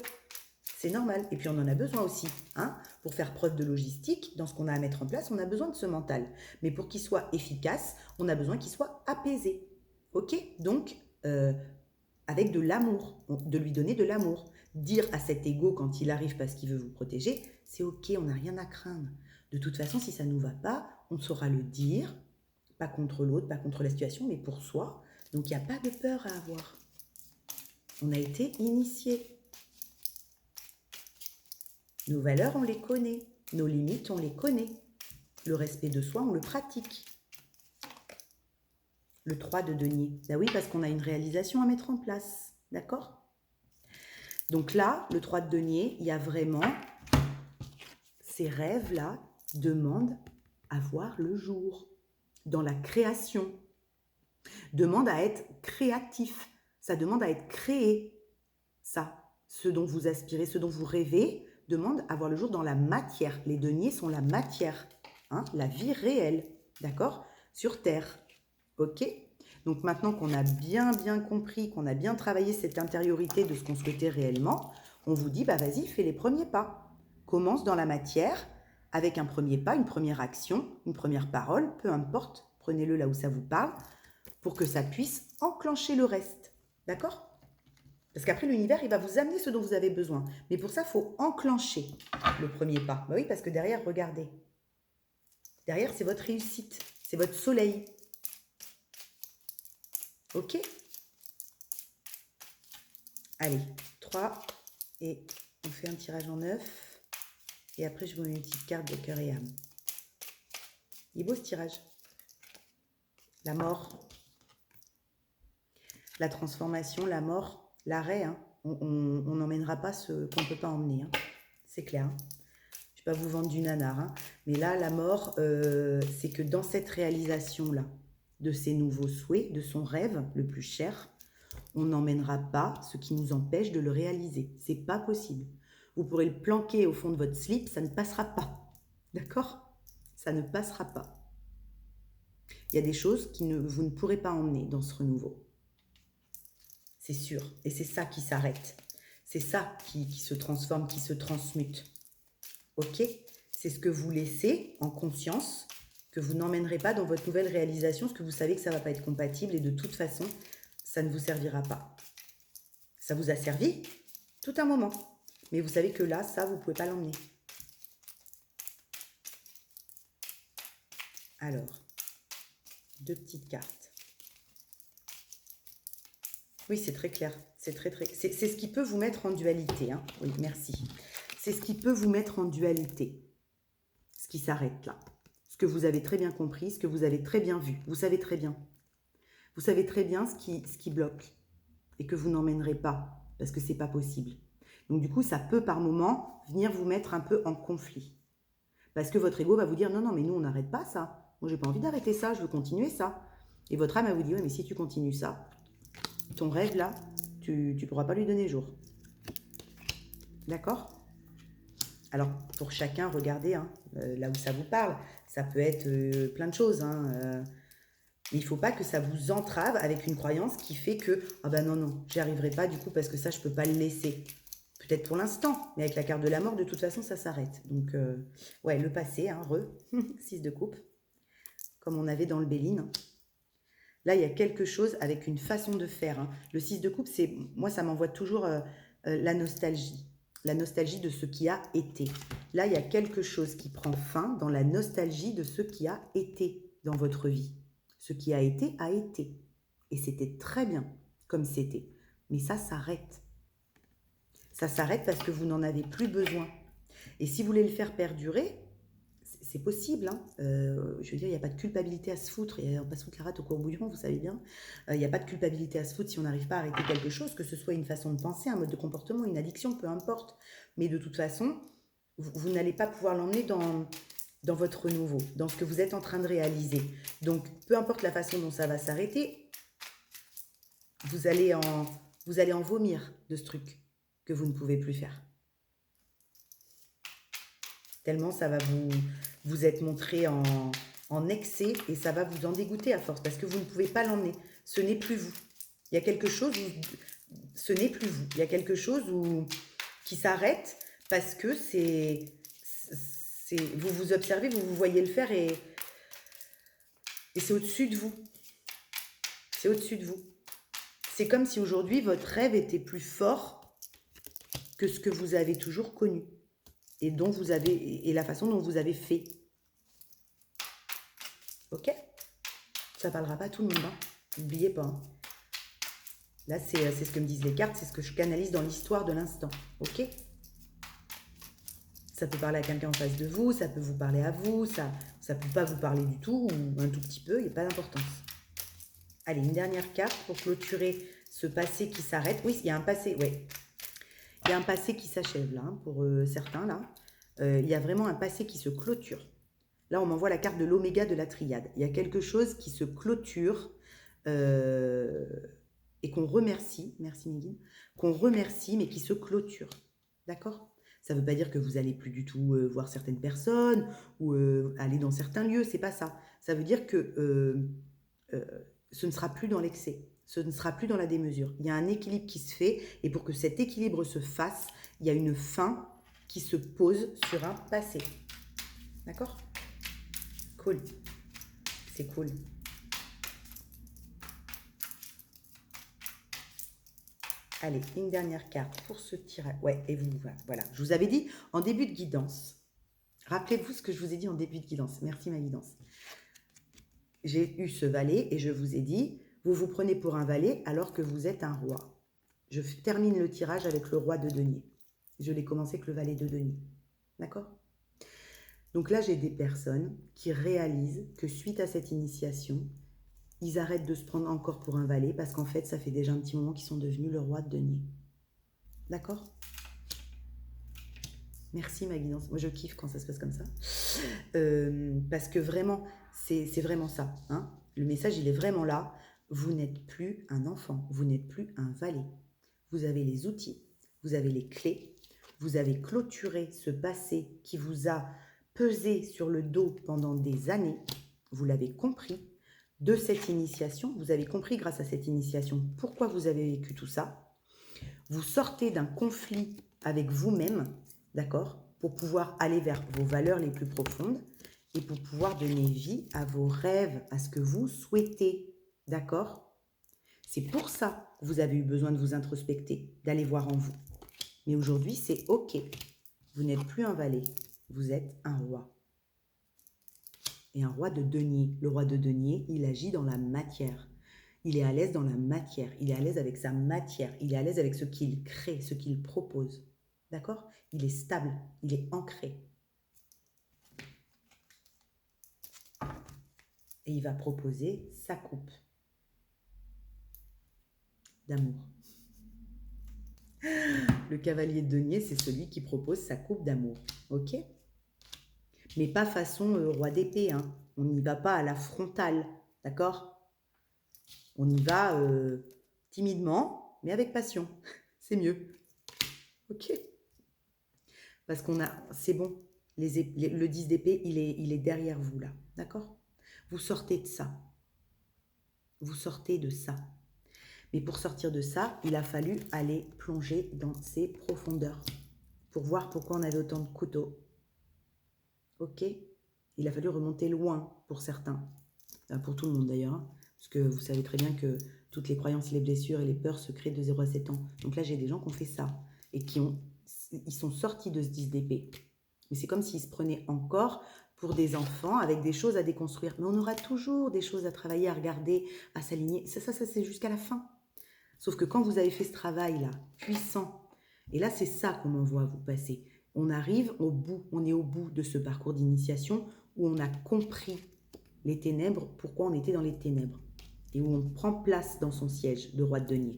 C'est normal. Et puis on en a besoin aussi. Hein. Pour faire preuve de logistique, dans ce qu'on a à mettre en place, on a besoin de ce mental. Mais pour qu'il soit efficace, on a besoin qu'il soit apaisé. Ok? Donc, avec de l'amour, de lui donner de l'amour. Dire à cet ego quand il arrive parce qu'il veut vous protéger, c'est ok, on n'a rien à craindre. De toute façon, si ça ne nous va pas, on saura le dire, pas contre l'autre, pas contre la situation, mais pour soi. Donc il n'y a pas de peur à avoir. On a été initié. Nos valeurs, on les connaît. Nos limites, on les connaît. Le respect de soi, on le pratique. Le 3 de denier. Ben oui, parce qu'on a une réalisation à mettre en place. D'accord? Donc là, le 3 de denier, il y a vraiment ces rêves-là demandent à voir le jour. Dans la création. Demande à être créatif. Ça demande à être créé. Ça, ce dont vous aspirez, ce dont vous rêvez, demande à voir le jour dans la matière. Les deniers sont la matière, hein, la vie réelle, d'accord? Sur Terre, ok? Donc maintenant qu'on a bien compris, qu'on a bien travaillé cette intériorité de ce qu'on souhaitait réellement, on vous dit, bah vas-y, fais les premiers pas. Commence dans la matière avec un premier pas, une première action, une première parole, peu importe, prenez-le là où ça vous parle, pour que ça puisse enclencher le reste, d'accord? Parce qu'après, l'univers, il va vous amener ce dont vous avez besoin. Mais pour ça, il faut enclencher le premier pas. Bah oui, parce que derrière, regardez. Derrière, c'est votre réussite. C'est votre soleil. Ok? Allez, 3. Et on fait un tirage en 9. Et après, je vous mets une petite carte de cœur et âme. Il est beau ce tirage. La mort. La transformation, la mort, l'arrêt, hein. On n'emmènera pas ce qu'on ne peut pas emmener, hein. C'est clair. Hein. Je ne vais pas vous vendre du nanar, hein. Mais là, la mort, c'est que dans cette réalisation-là, de ses nouveaux souhaits, de son rêve le plus cher, on n'emmènera pas ce qui nous empêche de le réaliser. C'est pas possible. Vous pourrez le planquer au fond de votre slip, ça ne passera pas. D'accord? Ça ne passera pas. Il y a des choses que vous ne pourrez pas emmener dans ce renouveau. C'est sûr. Et c'est ça qui s'arrête. C'est ça qui se transforme, qui se transmute. Ok? C'est ce que vous laissez en conscience, que vous n'emmènerez pas dans votre nouvelle réalisation, parce que vous savez que ça ne va pas être compatible et de toute façon, ça ne vous servira pas. Ça vous a servi tout un moment. Mais vous savez que là, ça, vous ne pouvez pas l'emmener. Alors, 2 petites cartes. Oui, c'est très clair. C'est ce qui peut vous mettre en dualité. Hein. Oui, merci. C'est ce qui peut vous mettre en dualité. Ce qui s'arrête là. Ce que vous avez très bien compris, ce que vous avez très bien vu. Vous savez très bien. Vous savez très bien ce qui bloque. Et que vous n'emmènerez pas. Parce que ce n'est pas possible. Donc du coup, ça peut par moment venir vous mettre un peu en conflit. Parce que votre ego va vous dire, non, non, mais nous, on n'arrête pas ça. Moi, j'ai pas envie d'arrêter ça, je veux continuer ça. Et votre âme, elle vous dit, oui, mais si tu continues ça, ton rêve, là, tu ne pourras pas lui donner jour. D'accord? Alors, pour chacun, regardez, hein, là où ça vous parle. Ça peut être plein de choses. Hein, mais il ne faut pas que ça vous entrave avec une croyance qui fait que, ah ben non, non, j'y arriverai pas du coup parce que ça, je ne peux pas le laisser. Peut-être pour l'instant, mais avec la carte de la mort, de toute façon, ça s'arrête. Donc, ouais, le passé, hein, 6 de coupe, comme on avait dans le Béline. Là, il y a quelque chose avec une façon de faire. Hein. Le 6 de coupe, moi, ça m'envoie toujours la nostalgie. La nostalgie de ce qui a été. Là, il y a quelque chose qui prend fin dans la nostalgie de ce qui a été dans votre vie. Ce qui a été, a été. Et c'était très bien comme c'était. Mais ça s'arrête. Ça s'arrête parce que vous n'en avez plus besoin. Et si vous voulez le faire perdurer, c'est possible. Hein. Je veux dire, il n'y a pas de culpabilité à se foutre. Et on passe foutre la rate au courbouillon, vous savez bien. Il n'y a pas de culpabilité à se foutre si on n'arrive pas à arrêter quelque chose, que ce soit une façon de penser, un mode de comportement, une addiction, peu importe. Mais de toute façon, vous n'allez pas pouvoir l'emmener dans votre renouveau, dans ce que vous êtes en train de réaliser. Donc, peu importe la façon dont ça va s'arrêter, vous allez en vomir de ce truc que vous ne pouvez plus faire. Tellement ça va vous être montré en excès et ça va vous en dégoûter à force parce que vous ne pouvez pas l'emmener. Ce n'est plus vous. Il y a quelque chose où ce n'est plus vous. Il y a quelque chose qui s'arrête parce que vous vous observez, vous voyez le faire et c'est au-dessus de vous. C'est au-dessus de vous. C'est comme si aujourd'hui, votre rêve était plus fort que ce que vous avez toujours connu et la façon dont vous avez fait. Ok? Ça parlera pas à tout le monde, hein. N'oubliez pas. Hein. Là, c'est ce que me disent les cartes, c'est ce que je canalise dans l'histoire de l'instant. Ok? Ça peut parler à quelqu'un en face de vous, ça peut vous parler à vous, ça peut pas vous parler du tout, ou un tout petit peu, il n'y a pas d'importance. Allez, une dernière carte pour clôturer ce passé qui s'arrête. Oui, il y a un passé, ouais. Il y a un passé qui s'achève, là, hein, pour certains, là. Il y a vraiment un passé qui se clôture. Là, on m'envoie la carte de l'oméga de la triade. Il y a quelque chose qui se clôture et qu'on remercie, merci Mégine, qu'on remercie, mais qui se clôture. D'accord ? Ça ne veut pas dire que vous n'allez plus du tout voir certaines personnes ou aller dans certains lieux, c'est pas ça. Ça veut dire que ce ne sera plus dans l'excès, ce ne sera plus dans la démesure. Il y a un équilibre qui se fait et pour que cet équilibre se fasse, il y a une fin qui se pose sur un passé. D'accord ? Cool. C'est cool. Allez, une dernière carte pour ce tirage. Ouais, et vous, voilà. Je vous avais dit en début de guidance. Rappelez-vous ce que je vous ai dit en début de guidance. Merci ma guidance. J'ai eu ce valet et je vous ai dit, vous vous prenez pour un valet alors que vous êtes un roi. Je termine le tirage avec le roi de denier. Je l'ai commencé avec le valet de denier. D'accord ? Donc là, j'ai des personnes qui réalisent que suite à cette initiation, ils arrêtent de se prendre encore pour un valet parce qu'en fait, ça fait déjà un petit moment qu'ils sont devenus le roi de denier. D'accord ? Merci ma guidance. Moi, je kiffe quand ça se passe comme ça. Parce que vraiment, c'est vraiment ça. Hein. Le message, il est vraiment là. Vous n'êtes plus un enfant. Vous n'êtes plus un valet. Vous avez les outils. Vous avez les clés. Vous avez clôturé ce passé qui vous a pesé sur le dos pendant des années. Vous l'avez compris. De cette initiation, vous avez compris grâce à cette initiation pourquoi vous avez vécu tout ça. Vous sortez d'un conflit avec vous-même, d'accord, pour pouvoir aller vers vos valeurs les plus profondes et pour pouvoir donner vie à vos rêves, à ce que vous souhaitez, d'accord. C'est pour ça que vous avez eu besoin de vous introspecter, d'aller voir en vous. Mais aujourd'hui, c'est OK. Vous n'êtes plus un valet, vous êtes un roi. Et un roi de denier. Le roi de denier, il agit dans la matière. Il est à l'aise dans la matière. Il est à l'aise avec sa matière. Il est à l'aise avec ce qu'il crée, ce qu'il propose. D'accord ? Il est stable. Il est ancré. Et il va proposer sa coupe d'amour. Le cavalier de denier, c'est celui qui propose sa coupe d'amour. OK ? Mais pas façon roi d'épée. Hein. On n'y va pas à la frontale. D'accord ? On y va timidement, mais avec passion. C'est mieux. OK ? Parce qu'on a... C'est bon. Le 10 d'épée, il est derrière vous, là. D'accord ? Vous sortez de ça. Vous sortez de ça. Mais pour sortir de ça, il a fallu aller plonger dans ses profondeurs. Pour voir pourquoi on avait autant de couteaux. OK ? Il a fallu remonter loin pour certains. Pour tout le monde d'ailleurs. Hein, parce que vous savez très bien que toutes les croyances, les blessures et les peurs se créent de 0 à 7 ans. Donc là, j'ai des gens qui ont fait ça. Et ils sont sortis de ce 10 d'épée. Mais c'est comme s'ils se prenaient encore pour des enfants avec des choses à déconstruire. Mais on aura toujours des choses à travailler, à regarder, à s'aligner. Ça c'est jusqu'à la fin. Sauf que quand vous avez fait ce travail-là, puissant, et là, c'est ça qu'on m'envoie vous passer. On arrive au bout, on est au bout de ce parcours d'initiation où on a compris les ténèbres, pourquoi on était dans les ténèbres, et où on prend place dans son siège de roi de denier.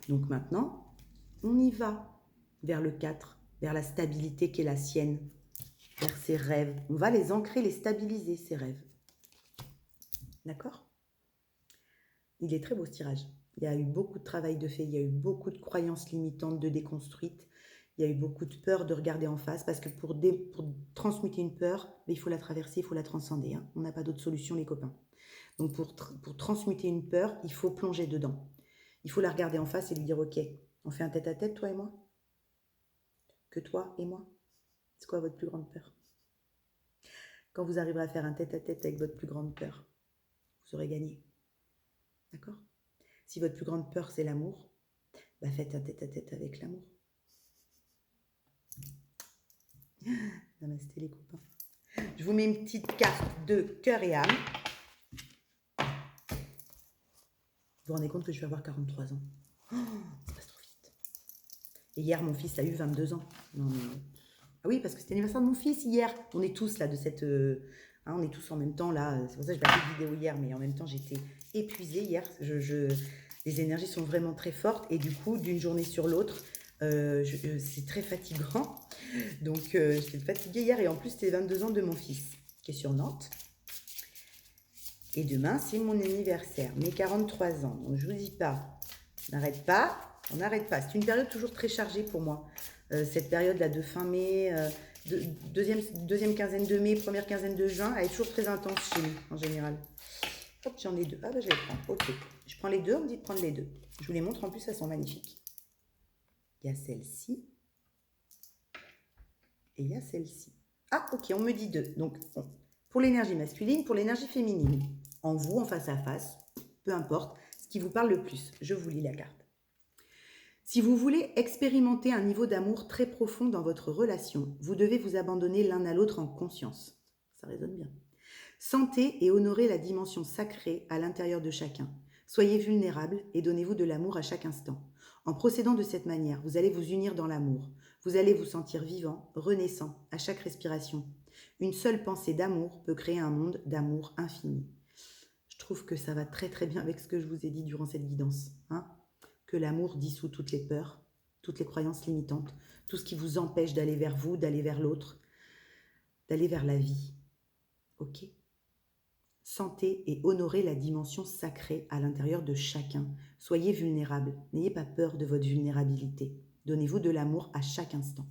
Donc maintenant, on y va vers le 4, vers la stabilité qui est la sienne, vers ses rêves. On va les ancrer, les stabiliser, ces rêves. D'accord ? Il est très beau ce tirage. Il y a eu beaucoup de travail de fait, il y a eu beaucoup de croyances limitantes de déconstruites, il y a eu beaucoup de peur de regarder en face, parce que pour transmuter une peur, il faut la traverser, il faut la transcender. Hein. On n'a pas d'autre solution, les copains. Donc pour transmuter une peur, il faut plonger dedans. Il faut la regarder en face et lui dire, OK, on fait un tête-à-tête, toi et moi ? que toi et moi? C'est quoi votre plus grande peur? Quand vous arriverez à faire un tête-à-tête avec votre plus grande peur, vous aurez gagné. D'accord? Si votre plus grande peur, c'est l'amour, bah faites un tête-à-tête avec l'amour. Namasté les copains. Je vous mets une petite carte de cœur et âme. Vous vous rendez compte que je vais avoir 43 ans? Oh, ça passe trop vite. Et hier, mon fils a eu 22 ans. Non, mais... Ah oui, parce que c'était l'anniversaire de mon fils hier. On est tous là de cette... on est tous en même temps là. C'est pour ça que je n'ai pas fait de vidéo hier, mais en même temps, j'étais épuisée hier. Les énergies sont vraiment très fortes. Et du coup, d'une journée sur l'autre, c'est très fatigant. Donc, j'étais fatiguée hier. Et en plus, c'était les 22 ans de mon fils, qui est sur Nantes. Et demain, c'est mon anniversaire, mes 43 ans. Donc, je ne vous dis pas, on n'arrête pas. C'est une période toujours très chargée pour moi. Cette période-là de fin mai, deuxième quinzaine de mai, première quinzaine de juin, elle est toujours très intense chez nous, en général. Hop, j'en ai deux. Ah, bah, je vais les prendre. Ok. Je prends les deux, on me dit de prendre les deux. Je vous les montre, en plus, elles sont magnifiques. Il y a celle-ci. Et il y a celle-ci. Ah, ok, on me dit deux. Donc, pour l'énergie masculine, pour l'énergie féminine. En vous, en face à face, peu importe, ce qui vous parle le plus. Je vous lis la carte. Si vous voulez expérimenter un niveau d'amour très profond dans votre relation, vous devez vous abandonner l'un à l'autre en conscience. Ça résonne bien. Sentez et honorez la dimension sacrée à l'intérieur de chacun. Soyez vulnérable et donnez-vous de l'amour à chaque instant. En procédant de cette manière, vous allez vous unir dans l'amour. Vous allez vous sentir vivant, renaissant à chaque respiration. Une seule pensée d'amour peut créer un monde d'amour infini. Je trouve que ça va très très bien avec ce que je vous ai dit durant cette guidance. Que l'amour dissout toutes les peurs, toutes les croyances limitantes, tout ce qui vous empêche d'aller vers vous, d'aller vers l'autre, d'aller vers la vie. Ok ? Sentez et honorez la dimension sacrée à l'intérieur de chacun. Soyez vulnérable. N'ayez pas peur de votre vulnérabilité. Donnez-vous de l'amour à chaque instant.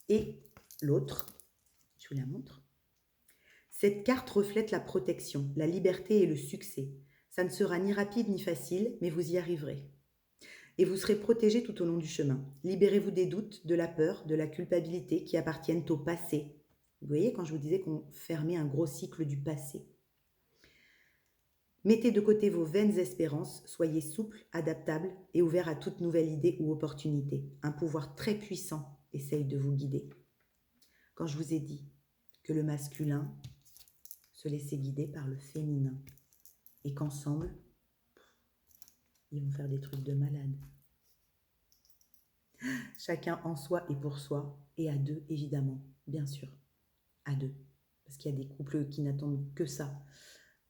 Et l'autre, je vous la montre. Cette carte reflète la protection, la liberté et le succès. Ça ne sera ni rapide ni facile, mais vous y arriverez. Et vous serez protégé tout au long du chemin. Libérez-vous des doutes, de la peur, de la culpabilité qui appartiennent au passé. Vous voyez quand je vous disais qu'on fermait un gros cycle du passé. Mettez de côté vos vaines espérances, soyez souple, adaptable et ouvert à toute nouvelle idée ou opportunité. Un pouvoir très puissant essaye de vous guider. Quand je vous ai dit que le masculin se laissait guider par le féminin et qu'ensemble, ils vont faire des trucs de malade. Chacun en soi et pour soi, et à deux, évidemment, bien sûr, à deux. Parce qu'il y a des couples qui n'attendent que ça.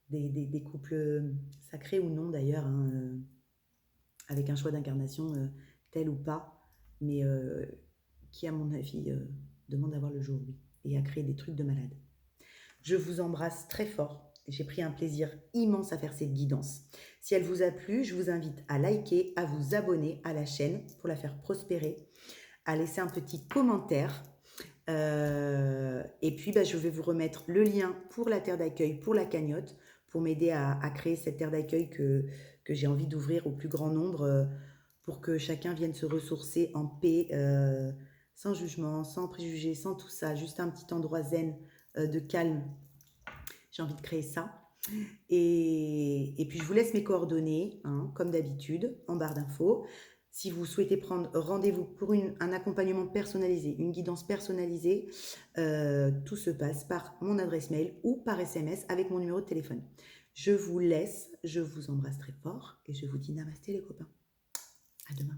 Des couples sacrés ou non d'ailleurs, avec un choix d'incarnation tel ou pas, mais qui, à mon avis, demandent à voir le jour, oui, et à créer des trucs de malade. Je vous embrasse très fort. J'ai pris un plaisir immense à faire cette guidance. Si elle vous a plu, je vous invite à liker, à vous abonner à la chaîne pour la faire prospérer, à laisser un petit commentaire. Et puis, je vais vous remettre le lien pour la terre d'accueil, pour la cagnotte, pour m'aider à créer cette terre d'accueil que j'ai envie d'ouvrir au plus grand nombre pour que chacun vienne se ressourcer en paix, sans jugement, sans préjugés, sans tout ça. Juste un petit endroit zen, de calme. J'ai envie de créer ça. Et puis, je vous laisse mes coordonnées, comme d'habitude, en barre d'infos. Si vous souhaitez prendre rendez-vous pour un accompagnement personnalisé, une guidance personnalisée, tout se passe par mon adresse mail ou par SMS avec mon numéro de téléphone. Je vous laisse, je vous embrasse très fort et je vous dis namasté les copains. À demain.